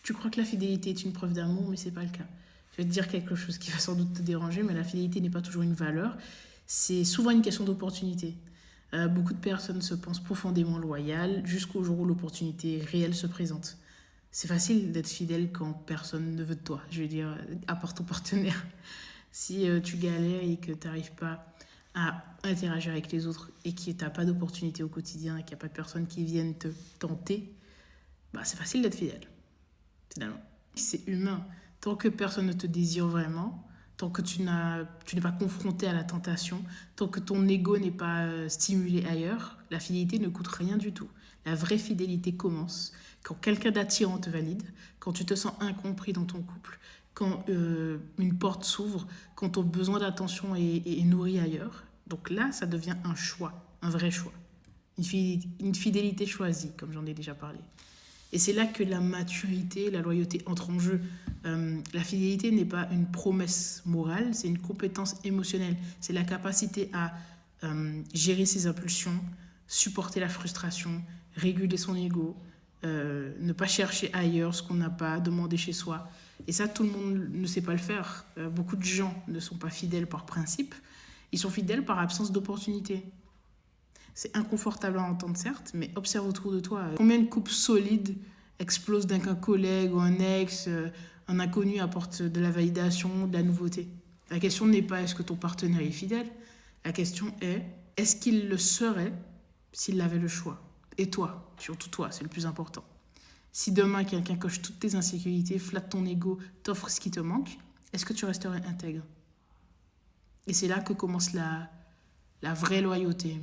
Tu crois que la fidélité est une preuve d'amour, mais c'est pas le cas. Je vais te dire quelque chose qui va sans doute te déranger, mais la fidélité n'est pas toujours une valeur. C'est souvent une question d'opportunité. Beaucoup de personnes se pensent profondément loyales jusqu'au jour où l'opportunité réelle se présente. C'est facile d'être fidèle quand personne ne veut de toi. Je veux dire, à part ton partenaire. Si tu galères et que tu n'arrives pas à interagir avec les autres et que tu n'as pas d'opportunité au quotidien et qu'il n'y a pas de personnes qui viennent te tenter, bah, c'est facile d'être fidèle, finalement. C'est humain. Tant que personne ne te désire vraiment, tant que tu n'es pas confronté à la tentation, tant que ton ego n'est pas stimulé ailleurs, la fidélité ne coûte rien du tout. La vraie fidélité commence quand quelqu'un d'attirant te valide, quand tu te sens incompris dans ton couple, quand une porte s'ouvre, quand ton besoin d'attention est nourri ailleurs. Donc là, ça devient un choix, un vrai choix. Une fidélité choisie, comme j'en ai déjà parlé. Et c'est là que la maturité, la loyauté entrent en jeu. La fidélité n'est pas une promesse morale, c'est une compétence émotionnelle. C'est la capacité à gérer ses impulsions, supporter la frustration, réguler son ego, ne pas chercher ailleurs ce qu'on n'a pas, demander chez soi. Et ça, tout le monde ne sait pas le faire. Beaucoup de gens ne sont pas fidèles par principe. Ils sont fidèles par absence d'opportunité. C'est inconfortable à entendre, certes, mais observe autour de toi. Combien de couples solides explosent d'un qu'un collègue ou un ex, un inconnu apporte de la validation, de la nouveauté. La question n'est pas est-ce que ton partenaire est fidèle. La question est-ce qu'il le serait s'il avait le choix. Et toi, surtout toi, c'est le plus important. Si demain, quelqu'un coche toutes tes insécurités, flatte ton ego, t'offre ce qui te manque, est-ce que tu resterais intègre? Et c'est là que commence la vraie loyauté.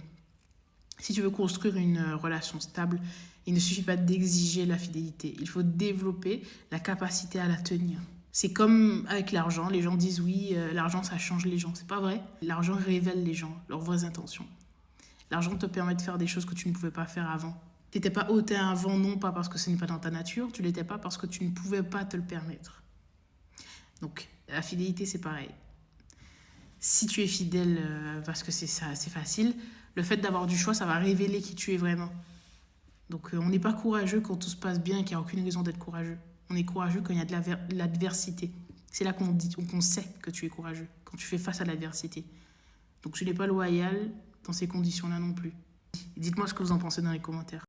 Si tu veux construire une relation stable, il ne suffit pas d'exiger la fidélité. Il faut développer la capacité à la tenir. C'est comme avec l'argent. Les gens disent oui, l'argent ça change les gens. C'est pas vrai. L'argent révèle les gens, leurs vraies intentions. L'argent te permet de faire des choses que tu ne pouvais pas faire avant. Tu n'étais pas hautain avant, non pas parce que ce n'est pas dans ta nature, tu ne l'étais pas parce que tu ne pouvais pas te le permettre. Donc la fidélité c'est pareil. Si tu es fidèle parce que c'est ça, c'est facile, le fait d'avoir du choix, ça va révéler qui tu es vraiment. Donc on n'est pas courageux quand tout se passe bien et qu'il n'y a aucune raison d'être courageux. On est courageux quand il y a de l'adversité. C'est là qu'on sait que tu es courageux, quand tu fais face à l'adversité. Donc tu n'es pas loyal dans ces conditions-là non plus. Dites-moi ce que vous en pensez dans les commentaires.